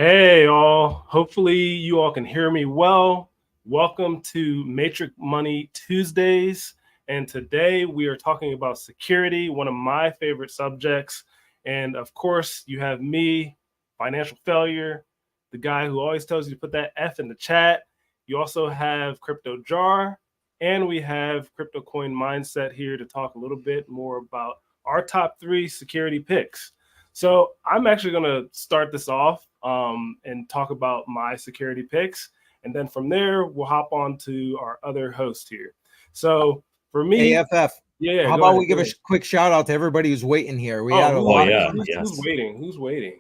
Hey, all. Hopefully, you all can hear me well. Welcome to Matrix Money Tuesdays. And today we are talking about security, one of my favorite subjects. And of course, you have me, financial failure, the guy who always tells you to put that F in the chat. You also have Crypto Jar, and we have Crypto Coin Mindset here to talk a little bit more about our top 3 security picks. So I'm actually going to start this off and talk about my security picks. And then from there, we'll hop on to our other host here. So for me, AFF. yeah. How about we give a quick shout out to everybody who's waiting here? We had a lot. Who's waiting? Who's waiting?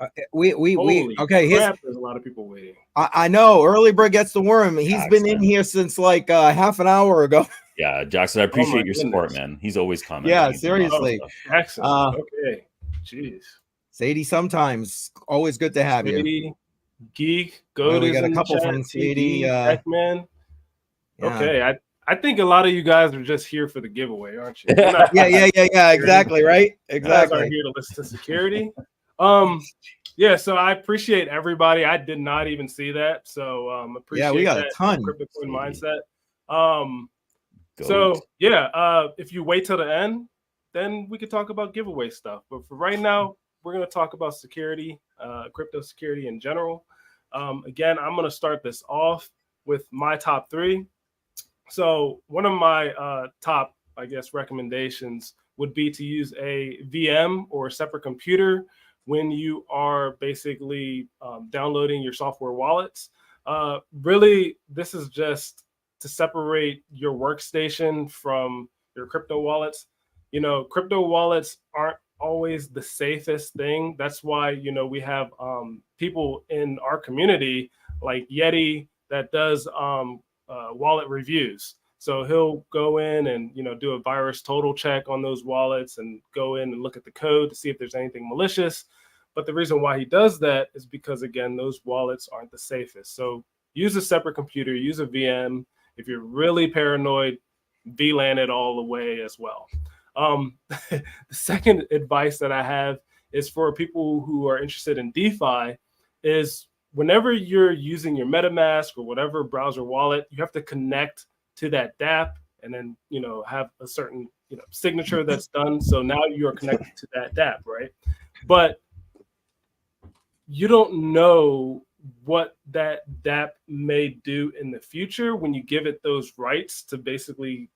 Okay. There's a lot of people waiting. I know. Early bird gets the worm. He's been in here since like half an hour ago. Yeah, Jackson, I appreciate your support, man. He's always commenting. Yeah, seriously. Jackson. Okay. Jeez. Sadie, sometimes always good to have Sadie, you. Geek, we got a couple from Sadie. Beckman. Yeah. Okay, I think a lot of you guys are just here for the giveaway, aren't you? Yeah. Exactly, right? Exactly. You guys are here to listen to security. Yeah, so I appreciate everybody. I did not even see that, so appreciate. Yeah, we got that a ton. Crypto Coin Mindset. If you wait till the end, then we could talk about giveaway stuff. But for right now, we're going to talk about security, crypto security in general. Again, I'm going to start this off with my top 3. So one of my top, recommendations would be to use a VM or a separate computer when you are basically downloading your software wallets. Really, this is just to separate your workstation from your crypto wallets. You know, crypto wallets aren't always the safest thing. That's why, we have people in our community like Yeti that does wallet reviews. So he'll go in and, do a virus total check on those wallets and go in and look at the code to see if there's anything malicious. But the reason why he does that is because, again, those wallets aren't the safest. So use a separate computer, use a VM. If you're really paranoid, VLAN it all the way as well. The second advice that I have is for people who are interested in DeFi is whenever you're using your MetaMask or whatever browser wallet, you have to connect to that dApp and then, have a certain, signature that's done. So now you are connected to that dApp, right? But you don't know what that dApp may do in the future when you give it those rights to basically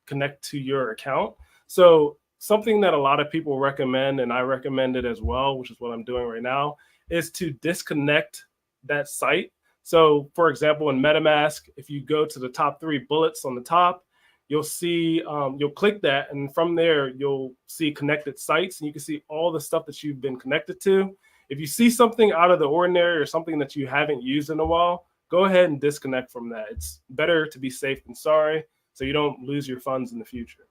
connect to your account. So something that a lot of people recommend, and I recommend it as well, which is what I'm doing right now, is to disconnect that site. So for example, in MetaMask, if you go to the top 3 bullets on the top, you'll see, you'll click that. And from there, you'll see connected sites and you can see all the stuff that you've been connected to. If you see something out of the ordinary or something that you haven't used in a while, go ahead and disconnect from that. It's better to be safe than sorry, so you don't lose your funds in the future.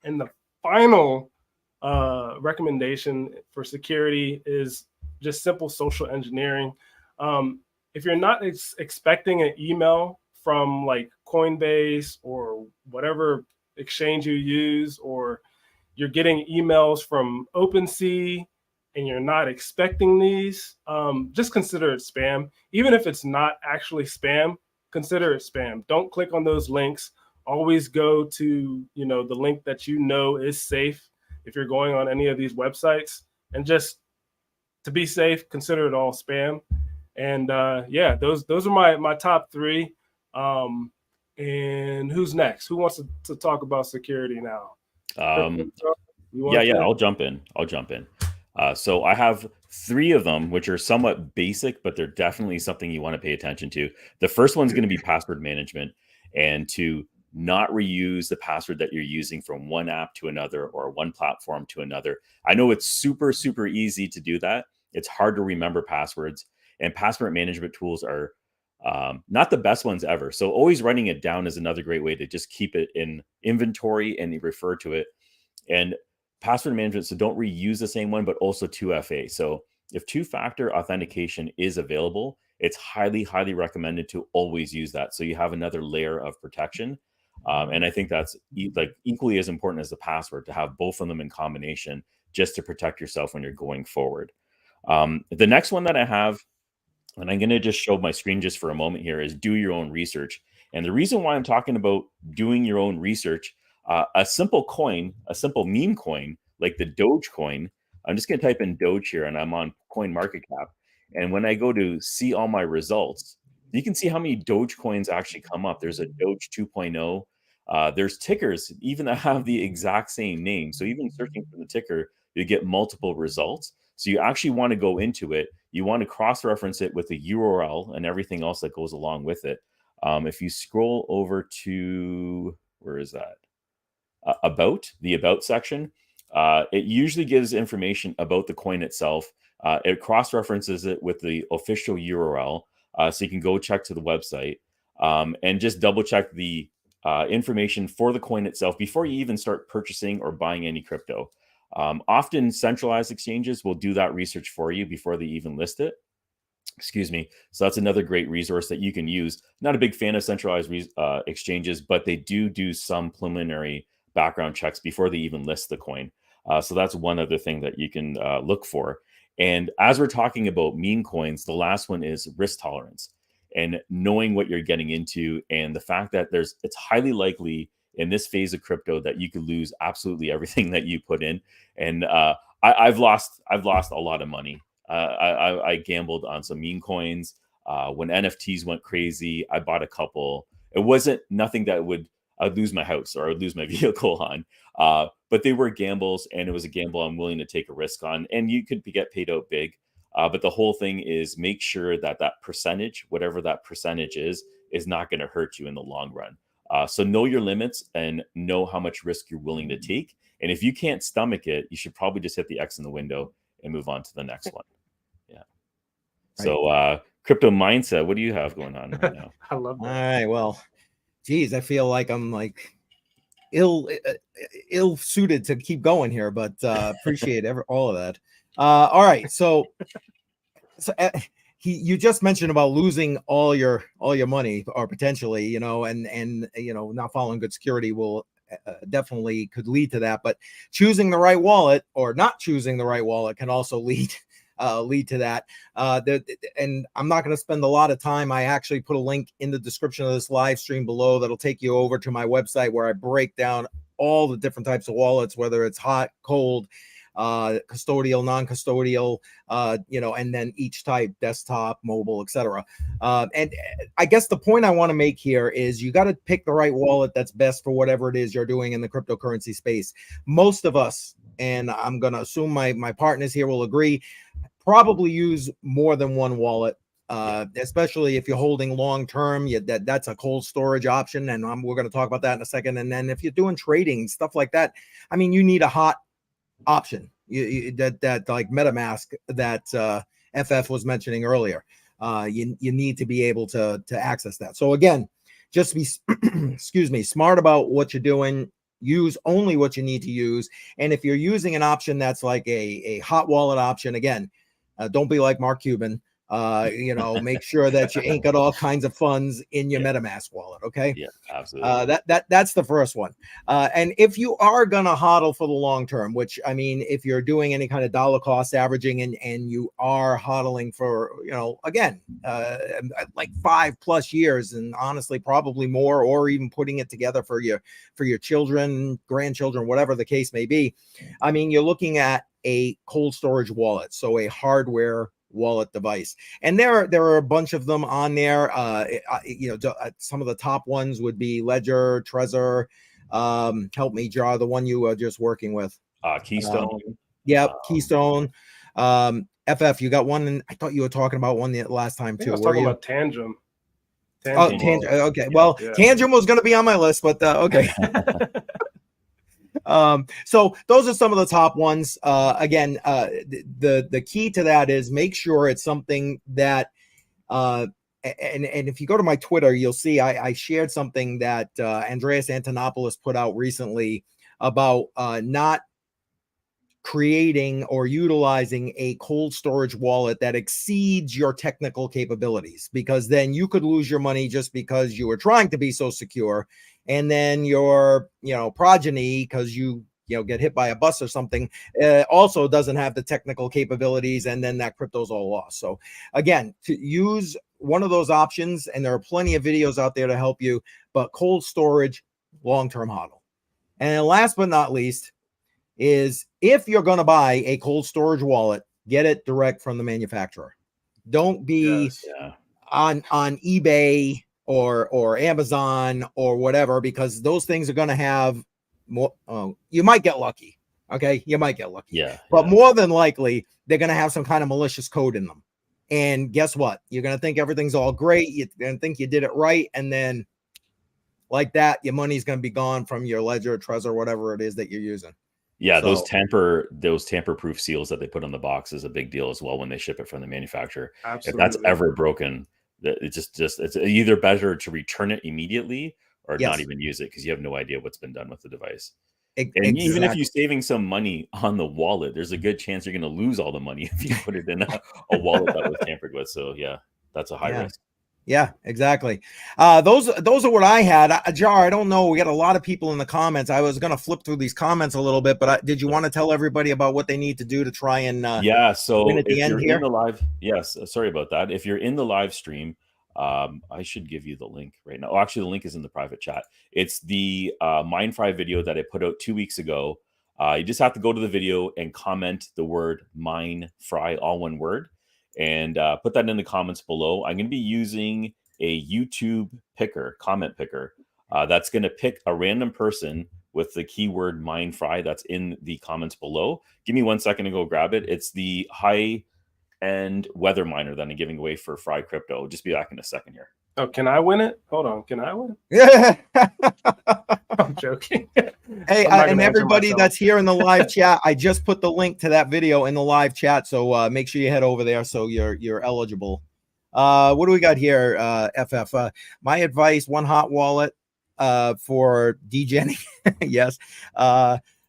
And the final recommendation for security is just simple social engineering. If you're not expecting an email from like Coinbase or whatever exchange you use, or you're getting emails from OpenSea and you're not expecting these, just consider it spam. Even if it's not actually spam, consider it spam. Don't click on those links. Always go to, the link that is safe if you're going on any of these websites. And just to be safe, consider it all spam. And those are my top 3. And who's next? Who wants to talk about security now? I'll jump in. So I have 3 of them, which are somewhat basic, but they're definitely something you want to pay attention to. The first one's going to be password management, and to not reuse the password that you're using from one app to another or one platform to another. I know it's super, super easy to do that. It's hard to remember passwords, and password management tools are not the best ones ever. So always writing it down is another great way to just keep it in inventory and refer to it. And password management, so don't reuse the same one, but also 2FA. So if 2-factor authentication is available, it's highly, highly recommended to always use that, so you have another layer of protection. And I think that's equally as important as the password, to have both of them in combination just to protect yourself when you're going forward. The next one that I have and I'm going to just show my screen just for a moment here, is do your own research. And the reason why I'm talking about doing your own research, a simple coin, a simple meme coin, like the Doge coin, I'm just going to type in Doge here, and I'm on Coin Market Cap. And when I go to see all my results, you can see how many Doge coins actually come up. There's a Doge 2.0. There's tickers even that have the exact same name. So even searching for the ticker, you get multiple results. So you actually want to go into it. You want to cross-reference it with the URL and everything else that goes along with it. If you scroll over to, where is that? About, the About section, it usually gives information about the coin itself. It cross-references it with the official URL, so you can go check to the website and just double-check the information for the coin itself before you even start purchasing or buying any crypto. Often exchanges will do that research for you before they even list it. Excuse me. So that's another great resource that you can use. Not a big fan of centralized exchanges, but they do some preliminary background checks before they even list the coin. So that's one other thing that you can look for. And as we're talking about meme coins, the last one is risk tolerance and knowing what you're getting into, and the fact that it's highly likely in this phase of crypto that you could lose absolutely everything that you put in. And I've lost a lot of money. I gambled on some meme coins. When NFTs went crazy, I bought a couple. It wasn't nothing that I'd lose my house or I'd lose my vehicle on. But they were gambles, and it was a gamble I'm willing to take a risk on. And you could get paid out big. But the whole thing is make sure that percentage, whatever that percentage is not going to hurt you in the long run. So know your limits and know how much risk you're willing to take. And if you can't stomach it, you should probably just hit the X in the window and move on to the next one. Yeah. So crypto mindset, what do you have going on right now? I love that. All right. Well, geez, I feel like I'm like ill suited to keep going here, but appreciate all of that. All right. So you just mentioned about losing all your money, or potentially, and not following good security will definitely could lead to that. But choosing the right wallet or not choosing the right wallet can also lead to that. And I'm not going to spend a lot of time. I actually put a link in the description of this live stream below that'll take you over to my website where I break down all the different types of wallets, whether it's hot, cold, custodial, non-custodial, and then each type, desktop, mobile, etc. And I guess the point I want to make here is you got to pick the right wallet that's best for whatever it is you're doing in the cryptocurrency space. Most of us, and I'm going to assume my partners here will agree, probably use more than one wallet. Especially if you're holding long term, that's a cold storage option, and we're going to talk about that in a second. And then if you're doing trading, stuff like that, I mean, you need a hot option that like MetaMask that FF was mentioning earlier. You need to be able to access that. So again, just be smart about what you're doing. Use only what you need to use. And if you're using an option that's like a hot wallet option, again, don't be like Mark Cuban. Make sure that you ain't got all kinds of funds in your MetaMask wallet. Okay. Yeah, absolutely. That's the first one. And if you are going to hodl for the long term, which, I mean, if you're doing any kind of dollar cost averaging and you are hodling for, again, like 5+ years, and honestly, probably more, or even putting it together for your children, grandchildren, whatever the case may be. I mean, you're looking at a cold storage wallet. So a hardware wallet device, and there are a bunch of them on there. Some of the top ones would be Ledger, Trezor. Help me, Jar, the one you were just working with. Keystone. Keystone. FF, you got one, and I thought you were talking about one the last time too. I was talking about Tangent. Tangent. Okay. Well, Tangent was going to be on my list, but okay. So those are some of the top ones. Again, the key to that is make sure it's something that, and if you go to my Twitter, you'll see I shared something that Andreas Antonopoulos put out recently about not creating or utilizing a cold storage wallet that exceeds your technical capabilities, because then you could lose your money just because you were trying to be so secure. And then your, progeny, because you get hit by a bus or something, also doesn't have the technical capabilities, and then that crypto's all lost. So again, to use one of those options, and there are plenty of videos out there to help you, but cold storage, long-term hodl. And then last but not least is, if you're going to buy a cold storage wallet, get it direct from the manufacturer. Don't be on eBay or Amazon or whatever, because those things are going to have more. You might get lucky. Okay. You might get lucky. But more than likely, they're going to have some kind of malicious code in them. And guess what? You're going to think everything's all great. You're going to think you did it right. And then like that, your money's going to be gone from your Ledger, Trezor, whatever it is that you're using. Yeah, so, those tamper-proof seals that they put on the box is a big deal as well when they ship it from the manufacturer. Absolutely. If that's ever broken, it's either better to return it immediately or not even use it, because you have no idea what's been done with the device. And even if you're saving some money on the wallet, there's a good chance you're going to lose all the money if you put it in a wallet that was tampered with. So yeah, that's a high risk. Yeah, exactly. Those are what I had. Jar, I don't know. We got a lot of people in the comments. I was going to flip through these comments a little bit, but did you want to tell everybody about what they need to do to try and so win at the end here? In the live, sorry about that. If you're in the live stream, I should give you the link right now. Oh, actually, the link is in the private chat. It's the MindFry video that I put out 2 weeks ago. You just have to go to the video and comment the word MindFry, all one word, and put that in the comments below. I'm going to be using a YouTube comment picker, that's going to pick a random person with the keyword MindFry that's in the comments below. Give me 1 second to go grab it. It's the high-end weather miner that I'm giving away for Fry Crypto. Just be back in a second here. Oh, can I win it? Hold on. Can I win? Yeah. I'm joking. Hey, and everybody that's here in the live chat, I just put the link to that video in the live chat, so make sure you head over there so you're eligible. What do we got here, FF? My advice: one hot wallet for degenning. Yes.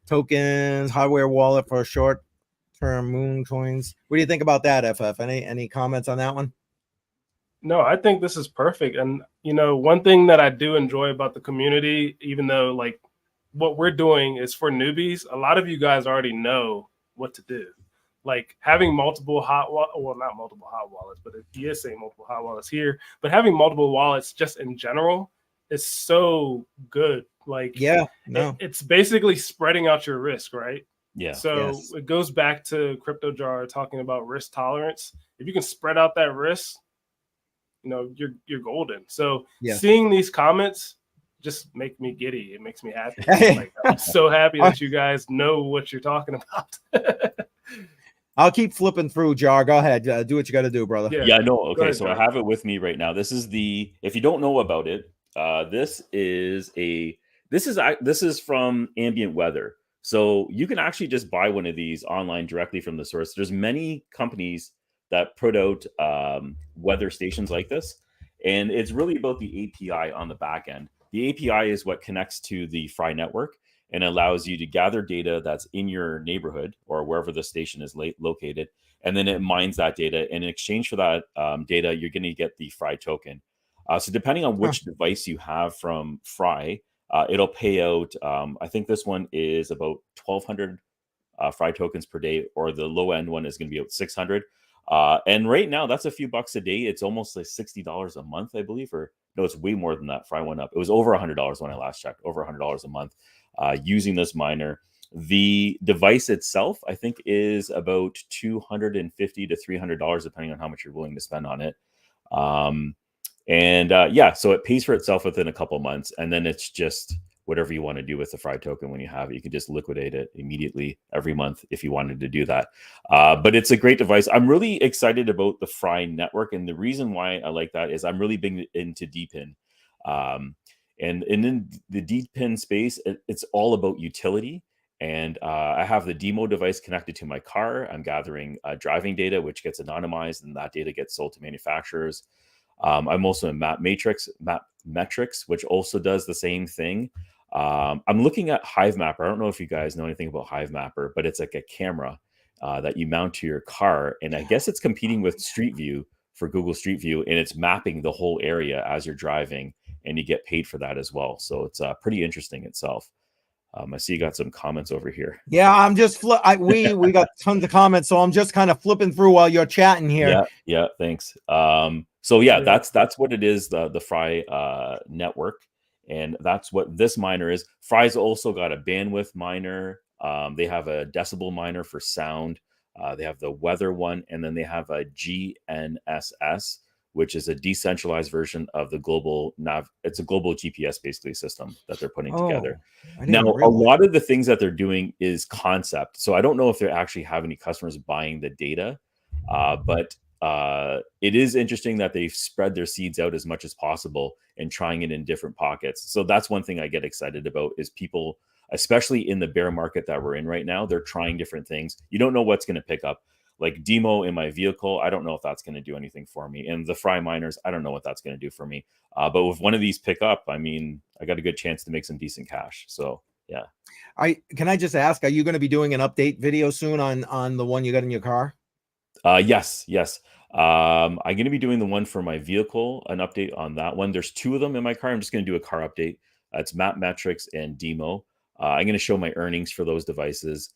Tokens, hardware wallet for short-term moon coins. What do you think about that, FF? Any comments on that one? No, I think this is perfect. And, one thing that I do enjoy about the community, even though like what we're doing is for newbies, a lot of you guys already know what to do. Like having multiple not multiple hot wallets, but he is saying multiple hot wallets here, but having multiple wallets just in general is so good. Like, it's basically spreading out your risk, right? Yeah. So it goes back to Crypto Jar talking about risk tolerance. If you can spread out that risk, you're golden. So seeing these comments just make me giddy. It makes me happy. Like, I'm so happy that you guys know what you're talking about. I'll keep flipping through, Jar. Go ahead. Do what you got to do, brother. Yeah, no. Okay, ahead, so Jar. I have it with me right now. This is if you don't know about it, this is from Ambient Weather. So you can actually just buy one of these online directly from the source. There's many companies that put out weather stations like this. And it's really about the API on the back end. The API is what connects to the Fry network and allows you to gather data that's in your neighborhood or wherever the station is located. And then it mines that data. And in exchange for that data, you're going to get the Fry token. So depending on which device you have from Fry, it'll pay out, I think this one is about 1,200 Fry tokens per day, or the low end one is going to be about 600. And right now, that's a few bucks a day. It's almost like $60 a month, I believe, or no, it's way more than that. Fry went up. It was over $100 when I last checked, over $100 a month using this miner. The device itself, I think, is about $250 to $300, depending on how much you're willing to spend on it. So it pays for itself within a couple months, and then it's just whatever you want to do with the Fry token when you have it. You can just liquidate it immediately every month if you wanted to do that. But it's a great device. I'm really excited about the Fry network, and the reason why I like that is I'm really big into DPIN. And in the DPIN space, it's all about utility. And I have the Demo device connected to my car. I'm gathering driving data, which gets anonymized, and that data gets sold to manufacturers. I'm also in Mapmetrics, which also does the same thing. I'm looking at Hivemapper. I don't know if you guys know anything about Hivemapper, but it's like a camera that you mount to your car. And I guess it's competing with Street View for Google Street View, and it's mapping the whole area as you're driving, and you get paid for that as well. So it's pretty interesting itself. I see you got some comments over here. Yeah, I'm just we got tons of comments, so I'm just kind of flipping through while you're chatting here. Yeah, thanks. So yeah, Yeah. that's what it is, the Fry network, and that's what this miner is. Fry's also got a bandwidth miner. They have a decibel miner for sound. They have the weather one, and then they have a GNSS, which is a decentralized version of the global it's a global GPS basically system that they're putting together. Now, a lot of the things that they're doing is concept. So I don't know if they actually have any customers buying the data, but it is interesting that they've spread their seeds out as much as possible and trying it in different pockets. So that's one thing I get excited about is people, especially in the bear market that we're in right now, they're trying different things. You don't know what's going to pick up. Like demo in my vehicle, I don't know if that's going to do anything for me. And the Fry miners, I don't know what that's going to do for me. But with one of these pick up, I mean, I got a good chance to make some decent cash. So yeah. Can I just ask, are you going to be doing an update video soon on the one you got in your car? Yes. I'm going to be doing the one for my vehicle, an update on that one. There's two of them in my car. I'm just going to do a car update. It's Mapmetrics and Demo. I'm going to show my earnings for those devices.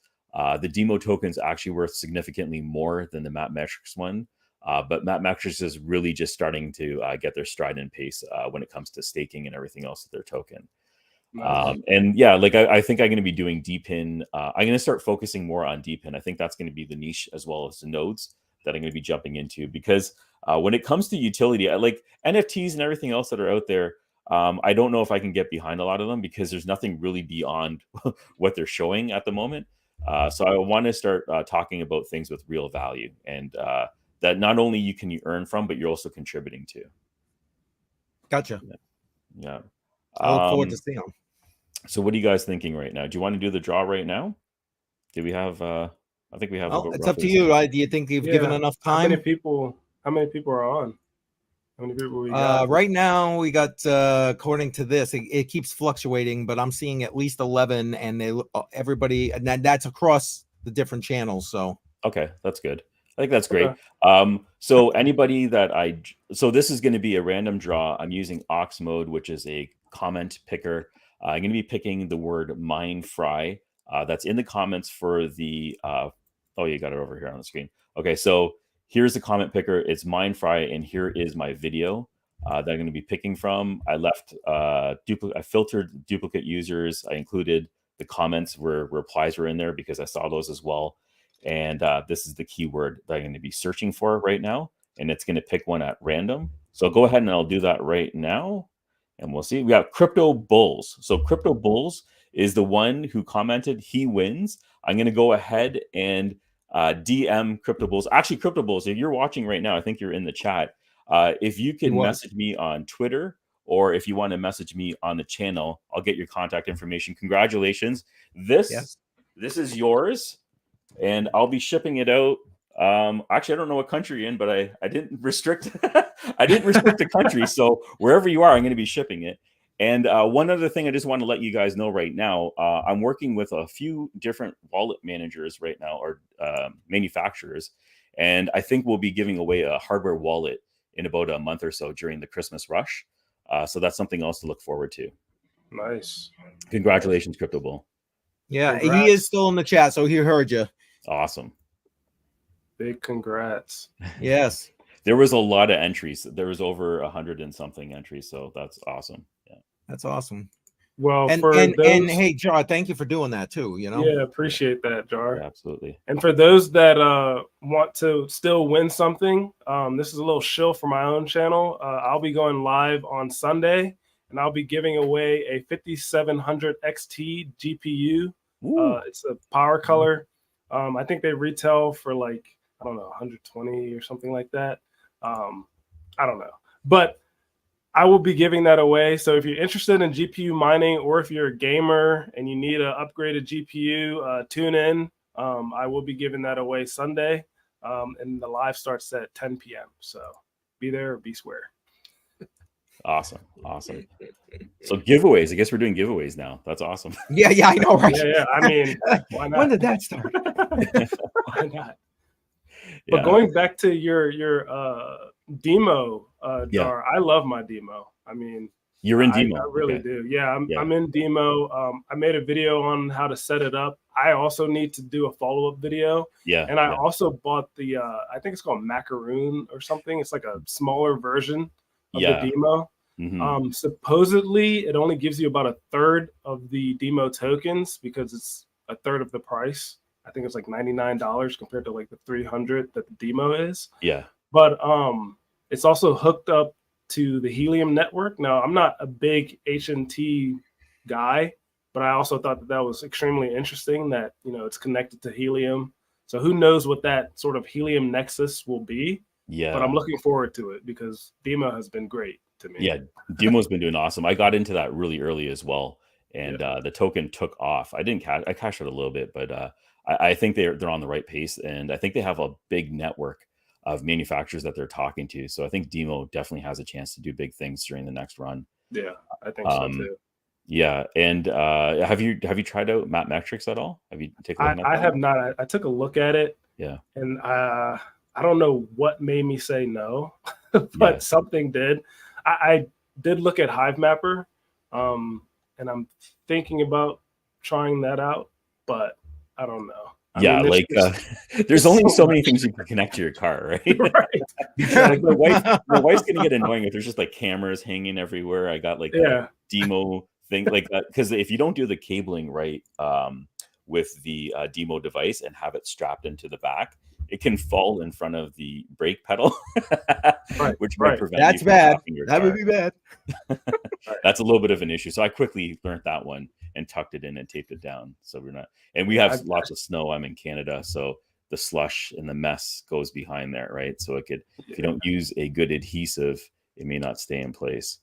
The Demo token is actually worth significantly more than the Mapmetrics one. But Mapmetrics is really just starting to get their stride and pace when it comes to staking and everything else with their token. And yeah, like I think I'm going to be doing DPIN. I'm going to start focusing more on DPIN. I think that's going to be the niche as well as the nodes that I'm going to be jumping into, because when it comes to utility, I like NFTs and everything else that are out there. I don't know if I can get behind a lot of them because there's nothing really beyond what they're showing at the moment. So I want to start talking about things with real value, and that not only you can earn from, but you're also contributing to. Gotcha. Yeah. I look forward to seeing them. So what are you guys thinking right now? Do you want to do the draw right now? Do we have I think we have. Well, it's up to you. Do you think you've given enough time? How many people are on? How many people we got? Right now we got according to this, it keeps fluctuating, but I'm seeing at least 11, and everybody, and that's across the different channels. So okay, that's good. I think that's great. Okay. So anybody so this is going to be a random draw. I'm using Ox mode, which is a comment picker. I'm going to be picking the word MineFry. That's in the comments for the. Oh, you got it over here on the screen. Okay, so here's the comment picker. It's MineFry, and here is my video that I'm going to be picking from. I left I filtered duplicate users. I included the comments where replies were in there because I saw those as well. And this is the keyword that I'm going to be searching for right now, and it's going to pick one at random. So go ahead and I'll do that right now, and we'll see. We got Crypto Bulls. So Crypto Bulls is the one who commented. He wins. I'm going to go ahead and DM Crypto Bulls. Actually, Crypto Bulls, if you're watching right now, I think you're in the chat. If you can message me on Twitter, or if you want to message me on the channel, I'll get your contact information. Congratulations. This is yours, and I'll be shipping it out. Actually, I don't know what country you're in, but I didn't restrict I didn't restrict the country. So wherever you are, I'm going to be shipping it. And one other thing I just want to let you guys know right now, I'm working with a few different wallet managers right now, or manufacturers. And I think we'll be giving away a hardware wallet in about a month or so during the Christmas rush. So that's something else to look forward to. Nice. Congratulations, Crypto Bull. Yeah, Congrats. He is still in the chat, so he heard you. Awesome. Big congrats. Yes. There was a lot of entries. There was over 100 and something entries. So that's awesome. Yeah. That's awesome. Well, and hey, Jar, thank you for doing that too. Yeah, appreciate that, Jar. Yeah, absolutely. And for those that want to still win something, this is a little shill for my own channel. I'll be going live on Sunday, and I'll be giving away a 5700 XT GPU. It's a power color. I think they retail for like, I don't know, 120 or something like that. I don't know, but I will be giving that away. So if you're interested in GPU mining, or if you're a gamer and you need an upgraded GPU, tune in. I will be giving that away Sunday, and the live starts at 10 p.m. So be there or be square. Awesome. So giveaways. I guess we're doing giveaways now. That's awesome. Yeah, I know, right? Yeah. I mean, why not? When did that start? Why not? But going back to your demo, Jar, I love my demo. I mean, You're in I Demo. really Okay. do. Yeah, Yeah. I'm in Demo. I made a video on how to set it up. I also need to do a follow-up video. Yeah. And I Yeah. also bought the I think it's called Macaroon or something. It's like a smaller version of Yeah. the Demo. Supposedly it only gives you about a third of the Demo tokens because it's a third of the price. I think it's like $99 compared to like the 300 that the Demo is. Yeah. But it's also hooked up to the Helium network. Now, I'm not a big HNT guy, but I also thought that that was extremely interesting that, you know, it's connected to Helium. So who knows what that sort of Helium nexus will be. Yeah. But I'm looking forward to it because Demo has been great to me. Yeah. Demo's been doing awesome. I got into that really early as well. And the token took off. I cashed it a little bit, but I think they're on the right pace. And I think they have a big network of manufacturers that they're talking to. So I think Demo definitely has a chance to do big things during the next run. Yeah, I think so too. Yeah. And have you tried out Map Metrics at all? Have you taken a look at I that? have not. I took a look at it. Yeah. And I don't know what made me say no, but something did. I did look at Hive Mapper, and I'm thinking about trying that out, but I don't know. I mean, there's only so many things you can connect to your car, right? Right. Like my wife's gonna get annoying if there's just like cameras hanging everywhere. I got like a Demo thing like that because if you don't do the cabling right with the Demo device and have it strapped into the back, it can fall in front of the brake pedal, which might prevent That's you from bad. stopping your That car. would be bad. That's a little bit of an issue. So I quickly learned that one and tucked it in and taped it down. So we're not, and we have lots of snow. I'm in Canada, so the slush and the mess goes behind there, right? So it could, if you don't use a good adhesive, it may not stay in place.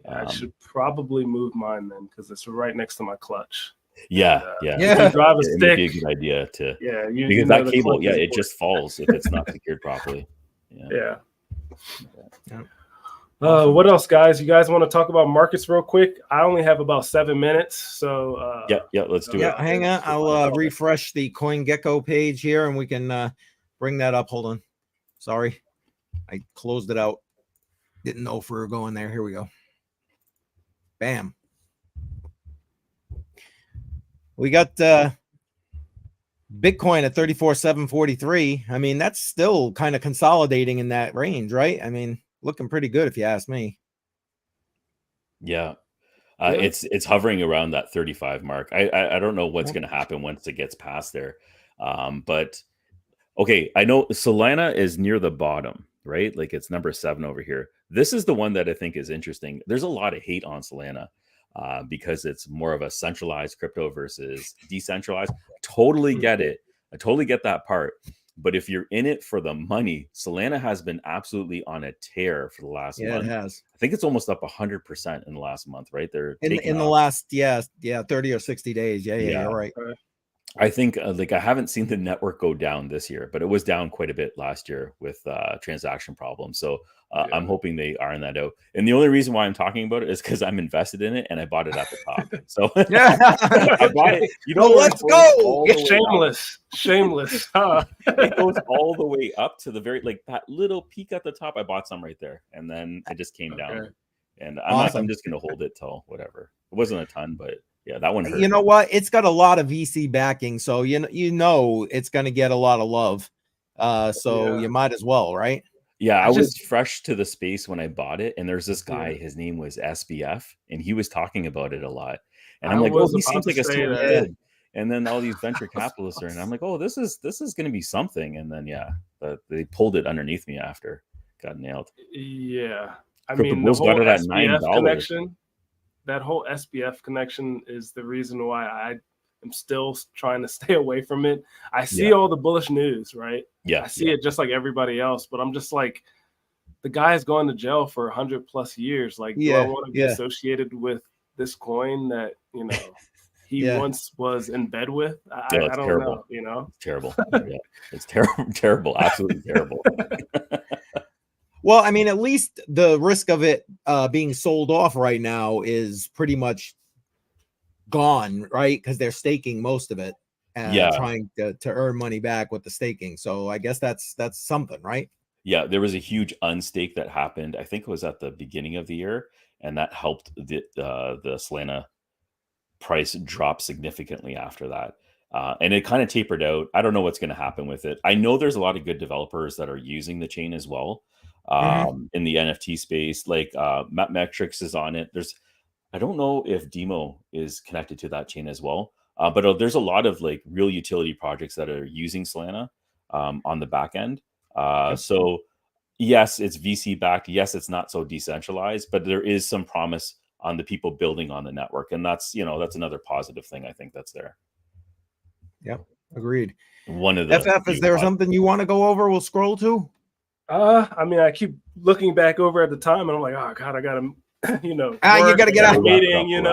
I should probably move mine then because it's right next to my clutch. Yeah. If you drive a It stick, might be a good idea to because that cable, it just falls if it's not secured properly. Yeah. What else, guys? You guys want to talk about markets real quick? I only have about 7 minutes, so let's do it. Hang on, I'll refresh the CoinGecko page here, and we can bring that up. Hold on, sorry, I closed it out. Didn't know if we were going there. Here we go. Bam. We got Bitcoin at 34,743. I mean, that's still kind of consolidating in that range, right? I mean, looking pretty good if you ask me. Yeah. It's hovering around that 35 mark. I don't know what's going to happen once it gets past there. But okay, I know Solana is near the bottom, right? Like it's number 7 over here. This is the one that I think is interesting. There's a lot of hate on Solana because it's more of a centralized crypto versus decentralized. Totally get it. I totally get that part. But if you're in it for the money, Solana has been absolutely on a tear for the last month. It has. I think it's almost up 100% in the last month, right? They're in the last 30 or 60 days. Yeah, you're right. I think like I haven't seen the network go down this year, but it was down quite a bit last year with transaction problems. So I'm hoping they iron that out. And the only reason why I'm talking about it is because I'm invested in it and I bought it at the top. So I bought it. You know, let's go. Shameless. It goes all the way up to the very like that little peak at the top. I bought some right there, and then it just came down. And I'm just gonna hold it till whatever. It wasn't a ton, but. Yeah, that one hurt. You know what? It's got a lot of VC backing, so you know it's going to get a lot of love. You might as well, right? Yeah, I was fresh to the space when I bought it, and there's this guy. His name was SBF, and he was talking about it a lot. And I'm like, oh, he seems like a super kid. And then all these venture capitalists are, and I'm like, oh, this is going to be something. And then they pulled it underneath me after got nailed. Yeah, I Crypto mean, Bulls the whole got it at SBF $9. connection. That whole SBF connection is the reason why I am still trying to stay away from it. I see all the bullish news, right? Yeah. I see it just like everybody else, but I'm just like, the guy is going to jail for 100+ years. Like, do I want to be associated with this coin that, you know, he once was in bed with? I don't know, you know? It's terrible. It's terrible, absolutely terrible. Well, I mean, at least the risk of it being sold off right now is pretty much gone, right? Because they're staking most of it and trying to earn money back with the staking. So I guess that's something, right? Yeah, there was a huge unstake that happened. I think it was at the beginning of the year, and that helped the Solana price drop significantly after that. And it kind of tapered out. I don't know what's going to happen with it. I know there's a lot of good developers that are using the chain as well in the NFT space. Like Mapmetrics is on it. I don't know if Demo is connected to that chain as well. But there's a lot of like real utility projects that are using Solana on the back end. So yes, it's VC backed. Yes, it's not so decentralized, but there is some promise on the people building on the network. And that's another positive thing I think that's there. Yep. Agreed. One of the FF, is there something you want to go over? We'll scroll to. I mean, I keep looking back over at the time and I'm like, oh God, I gotta, you got to get out. Meeting,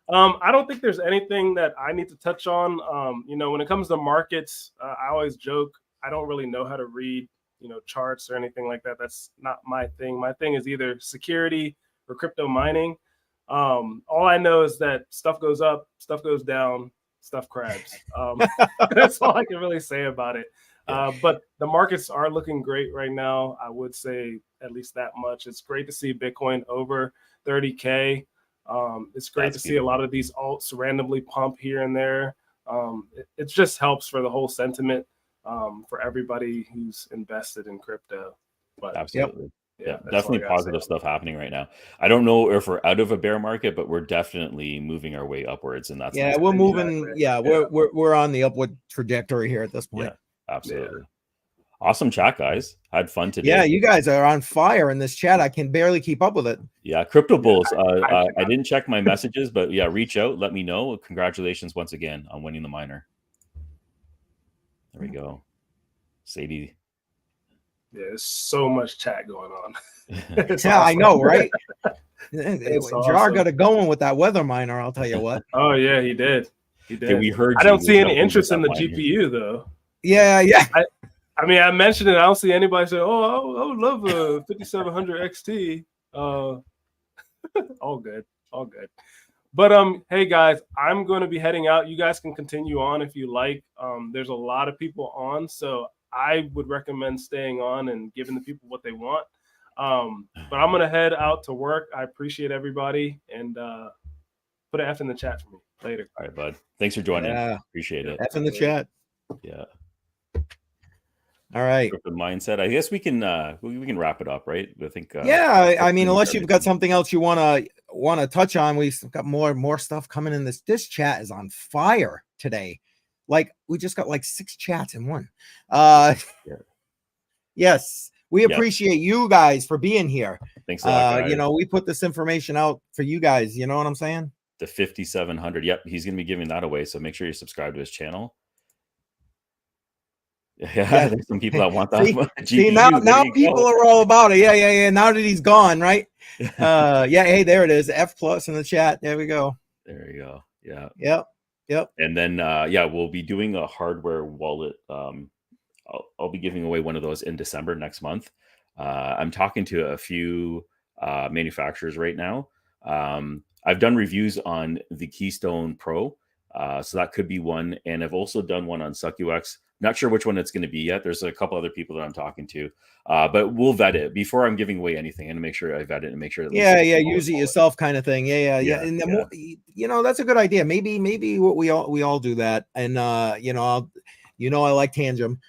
I don't think there's anything that I need to touch on. When it comes to markets, I always joke, I don't really know how to read, charts or anything like that. That's not my thing. My thing is either security or crypto mining. All I know is that stuff goes up, stuff goes down, stuff crabs. That's all I can really say about it. But the markets are looking great right now. I would say at least that much. It's great to see Bitcoin over 30K. It's great to see a lot of these alts randomly pump here and there. It just helps for the whole sentiment for everybody who's invested in crypto. But absolutely. Yeah, definitely positive stuff happening right now. I don't know if we're out of a bear market, but we're definitely moving our way upwards, and that's we're moving. Exactly. Yeah, we're on the upward trajectory here at this point. Yeah, absolutely. Yeah. Awesome chat, guys. Had fun today. Yeah, you guys are on fire in this chat. I can barely keep up with it. Yeah, Crypto Bulls. I didn't check my messages, but yeah, reach out, let me know. Congratulations once again on winning the miner. There we go, Sadie. Yeah, there's so much chat going on. Yeah, awesome. I know, right? Jar got it going with that weather miner, I'll tell you what. Oh yeah, he did. We heard. I don't see any interest in the GPU though. Yeah. I mean, I mentioned it. I don't see anybody say, "Oh, I would love a 5700 XT." All good. But hey guys, I'm going to be heading out. You guys can continue on if you like. There's a lot of people on, so I would recommend staying on and giving the people what they want. But I'm going to head out to work. I appreciate everybody, and put an F in the chat for me later. All right, bud. Thanks for joining. Appreciate it. F in the chat. Yeah. All right. The mindset. I guess we can wrap it up, right? I think. I mean, unless you've got something else you want to touch on, we've got more stuff coming in. This chat is on fire today. Like we just got like 6 chats in one. Yes, we appreciate you guys for being here. Thanks a lot, guys. We put this information out for you guys. You know what I'm saying? The 5700. Yep, he's gonna be giving that away. So make sure you subscribe to his channel. Yeah, there's some people that want that. See now people are all about it. Yeah. Now that he's gone, right? Hey, there it is. F+ in the chat. There we go. There you go. Yeah. Yep. And then we'll be doing a hardware wallet. I'll be giving away one of those in December next month. I'm talking to a few manufacturers right now. I've done reviews on the Keystone Pro, so that could be one, and I've also done one on SuckUX. Not sure which one it's going to be yet. There's a couple other people that I'm talking to, but we'll vet it before I'm giving away anything, and make sure I vet it and make sure that use it yourself kind of thing. Yeah. And then more, that's a good idea. Maybe what we all do that, and I like Tangem.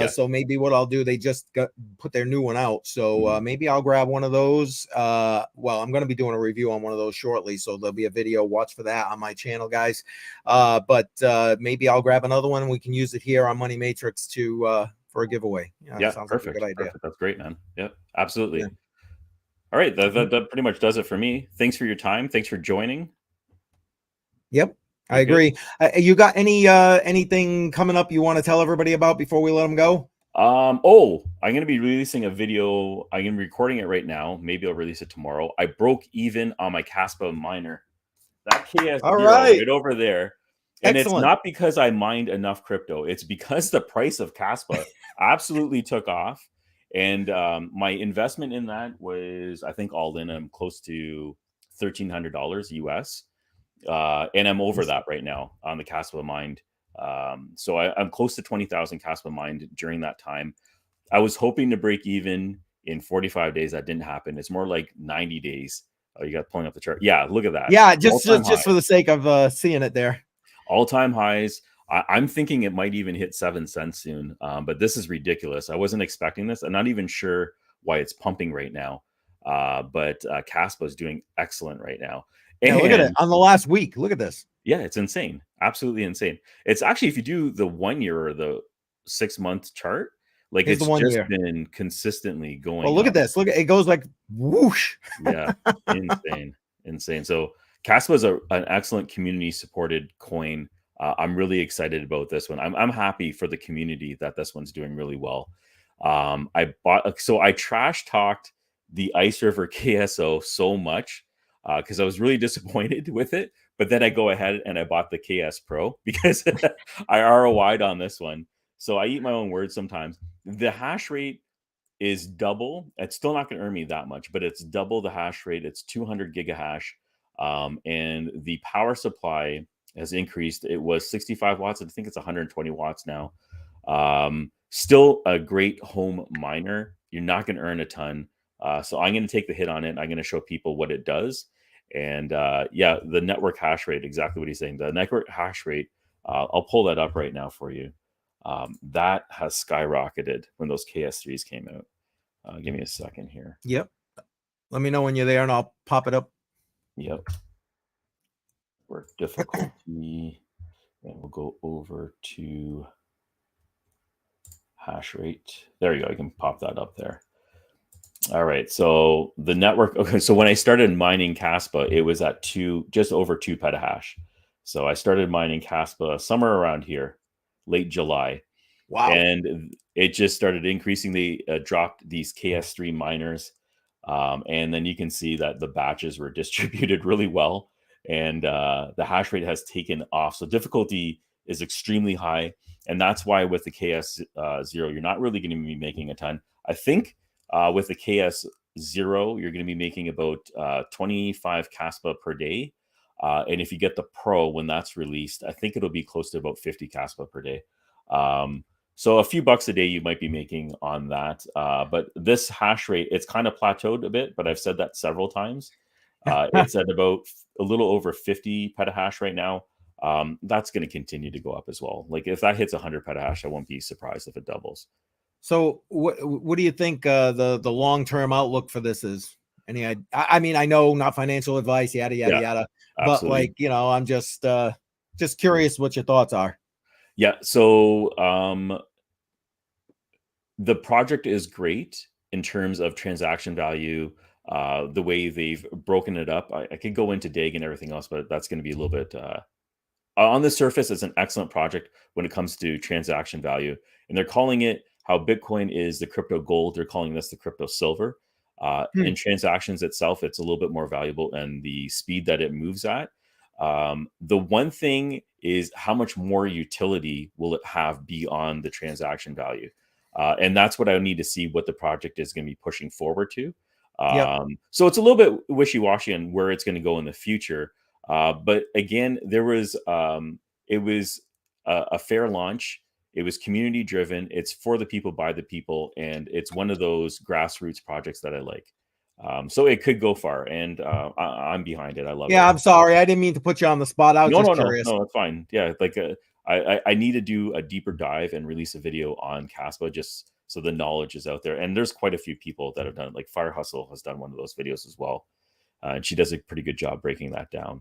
So maybe what I'll do, they just put their new one out. So maybe I'll grab one of those. I'm going to be doing a review on one of those shortly. So there'll be a video. Watch for that on my channel, guys. But maybe I'll grab another one and we can use it here on Money Matrix for a giveaway. Sounds perfect. Like a good idea. Perfect. That's great, man. Yeah, absolutely. Yeah. All right. That pretty much does it for me. Thanks for your time. Thanks for joining. Yep. I agree. You got anything coming up you want to tell everybody about before we let them go? I'm going to be releasing a video. I'm recording it right now. Maybe I'll release it tomorrow. I broke even on my Kaspa miner. That KS right over there. And Excellent. It's not because I mined enough crypto. It's because the price of Kaspa absolutely took off. And my investment in that was, I think all in, I'm close to $1,300 US. And I'm over that right now on the Kaspa mined. So I'm close to 20,000 Kaspa mined during that time. I was hoping to break even in 45 days. That didn't happen. It's more like 90 days. Oh, you got pulling up the chart. Yeah, look at that. Yeah, just All-time just for the sake of seeing it there. All-time highs. I'm thinking it might even hit 7 cents soon, but this is ridiculous. I wasn't expecting this. I'm not even sure why it's pumping right now, but Caspa is doing excellent right now. Yeah, look at it on the last week. Look at this. Yeah, it's insane. Absolutely insane. It's actually, if you do the 1 year or the 6 month chart, like Here's it's the 1 just year. been consistently going. Well, look up. at this. Look at it goes like whoosh. Yeah, insane. So Caspa is an excellent community supported coin. I'm really excited about this one. I'm happy for the community that this one's doing really well. I trash talked the Ice River KSO so much because I was really disappointed with it. But then I go ahead and I bought the KS Pro because I ROI'd on this one. So I eat my own words sometimes. The hash rate is double. It's still not going to earn me that much, but it's double the hash rate. It's 200 gigahash. And the power supply has increased. It was 65 watts. I think it's 120 watts now. Still a great home miner. You're not going to earn a ton. So I'm going to take the hit on it. I'm going to show people what it does. And yeah, the network hash rate, exactly what he's saying. The network hash rate, I'll pull that up right now for you. That has skyrocketed when those KS3s came out. Give me a second here. Yep. Let me know when you're there and I'll pop it up. Yep. Work difficulty. And we'll go over to hash rate. There you go. You can pop that up there. All right. So the network. Okay. So when I started mining Caspa, it was at just over 2 petahash. So I started mining Caspa somewhere around here, late July. Wow. And it just started increasing. They dropped these KS3 miners. And then you can see that the batches were distributed really well. And the hash rate has taken off. So difficulty is extremely high. And that's why with the KS0, you're not really going to be making a ton. I think with the KS0, you're going to be making about 25 Caspa per day. And if you get the Pro, when that's released, I think it'll be close to about 50 Caspa per day. So a few bucks a day you might be making on that. But this hash rate, it's kind of plateaued a bit, but I've said that several times. It's at about a little over 50 petahash right now. That's going to continue to go up as well. Like if that hits 100 petahash, I won't be surprised if it doubles. So what do you think the long-term outlook for this is? I mean, I know not financial advice, yada, yada, yada, absolutely. but like, you know, I'm just curious what your thoughts are. Yeah. So the project is great in terms of transaction value, the way they've broken it up. I could go into DAG and everything else, but that's going to be a little bit on the surface. It's an excellent project when it comes to transaction value. And they're calling it how Bitcoin is the crypto gold. They're calling this the crypto silver. In transactions itself, it's a little bit more valuable and the speed that it moves at. The one thing is how much more utility will it have beyond the transaction value? And that's what I need to see what the project is going to be pushing forward to. So it's a little bit wishy-washy on where it's going to go in the future. But again, it was a fair launch. It was community driven. It's for the people, by the people. And it's one of those grassroots projects that I like. So it could go far, and I'm behind it. I love it. Yeah, I'm sorry. I didn't mean to put you on the spot. I was just curious. No, it's fine. Yeah, like I need to do a deeper dive and release a video on Caspa just so the knowledge is out there. And there's quite a few people that have done it. Like Fire Hustle has done one of those videos as well. And she does a pretty good job breaking that down.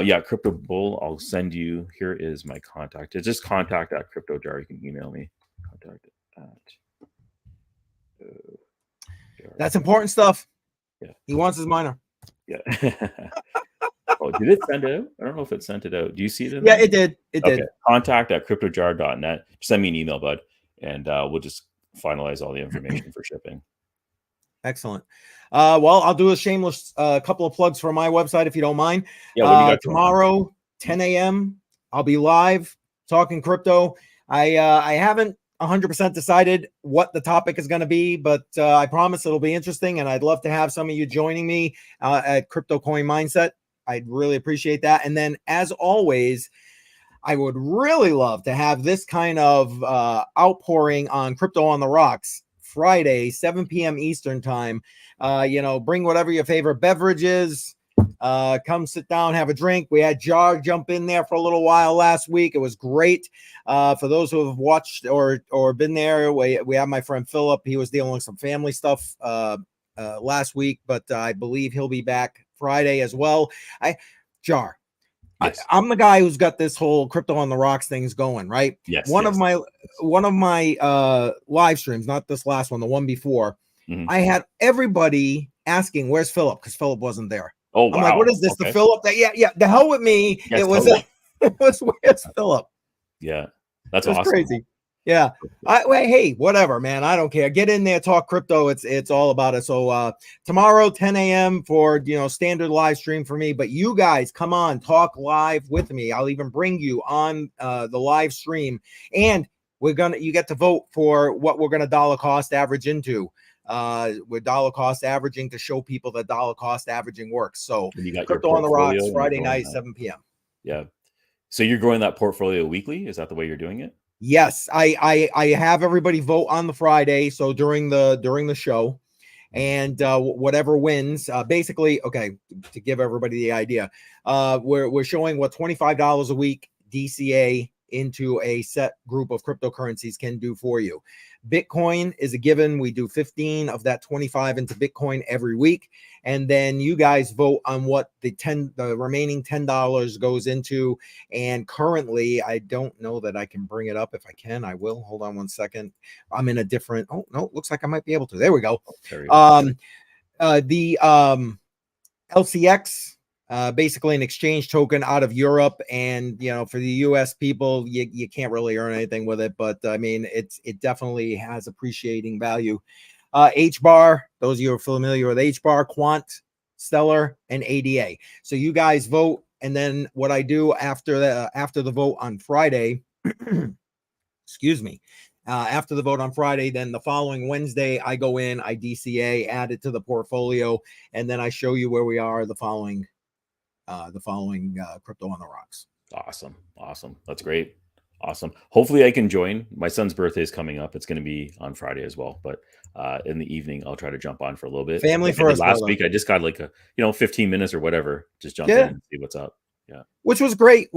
Yeah, Crypto Bull, I'll send you. Here is my contact. It's just contact at CryptoJar. You can email me. Contact at. That's important stuff. Yeah. He wants his miner. Yeah. Oh, did it send it out? I don't know if it sent it out. Do you see it? Yeah, it did. It did. Contact at cryptojar.net. Just send me an email, bud, and we'll just finalize all the information for shipping. Excellent. Well, I'll do a shameless couple of plugs for my website if you don't mind. Yeah, tomorrow, 10 a.m. I'll be live talking crypto. I haven't 100% decided what the topic is going to be, but I promise it'll be interesting, and I'd love to have some of you joining me at Crypto Coin Mindset. I'd really appreciate that. And then, as always, I would really love to have this kind of outpouring on Crypto on the Rocks Friday, 7 p.m. Eastern time. Bring whatever your favorite beverage is. Come sit down, have a drink. We had Jar jump in there for a little while last week. It was great. For those who have watched or been there, we have my friend Philip. He was dealing with some family stuff last week, but I believe he'll be back Friday as well. Jar. Yes. I'm the guy who's got this whole Crypto on the Rocks things going, right? Yes. One of my live streams, not this last one, the one before, I had everybody asking, "Where's Philip?" Because Philip wasn't there. Oh, wow. I'm like, "What is this? Okay. The Philip?" Yeah. The hell with me. Yes, it was totally. it was where's Philip? Yeah, that's It was awesome. crazy. Yeah. Hey, whatever, man. I don't care. Get in there, talk crypto. It's all about it. So tomorrow, 10 a.m. for standard live stream for me. But you guys, come on, talk live with me. I'll even bring you on the live stream, and you get to vote for what we're gonna dollar cost average into. We're dollar cost averaging to show people that dollar cost averaging works. So And you got Crypto your on the Rocks portfolio Friday and you're growing night, that. 7 p.m. Yeah. So you're growing that portfolio weekly? Is that the way you're doing it? Yes, I have everybody vote on the Friday, so during the show, and whatever wins, basically, okay, to give everybody the idea, we're showing what $25 a week DCA into a set group of cryptocurrencies can do for you. Bitcoin is a given. We do 15 of that 25 into Bitcoin every week, and then you guys vote on what the remaining $10 goes into. And currently, I don't know that I can bring it up. If I can, I will. Hold on one second. I'm in a different. Oh no, looks like I might be able to. There we go. The LCX. Basically an exchange token out of Europe, and for the US people, you can't really earn anything with it, but I mean it definitely has appreciating value. HBAR, those of you who are familiar with HBAR, Quant, Stellar, and ADA. So you guys vote, and then what I do after the vote on Friday, excuse me. After the vote on Friday, then the following Wednesday, I go in, I DCA, add it to the portfolio, and then I show you where we are the following Crypto on the Rocks. Awesome. That's great. Awesome. Hopefully I can join. My son's birthday is coming up. It's going to be on Friday as well, but in the evening I'll try to jump on for a little bit. Family like first. Last week I just got like 15 minutes or whatever. Just jump in and see what's up. Yeah. Which was great.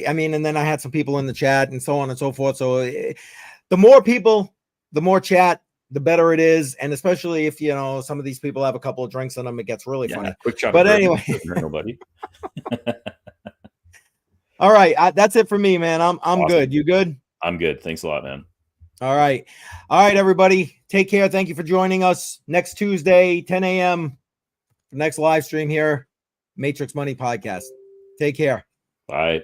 I mean, and then I had some people in the chat and so on and so forth. So the more people, the more chat, the better it is. And especially if, some of these people have a couple of drinks on them, it gets really funny. Quick shot. But anyway, nobody. All right. That's it for me, man. I'm Awesome. good. You good? I'm good. Thanks a lot, man. All right, everybody. Take care. Thank you for joining us next Tuesday, 10 a.m. Next live stream here, Matrix Money Podcast. Take care. Bye.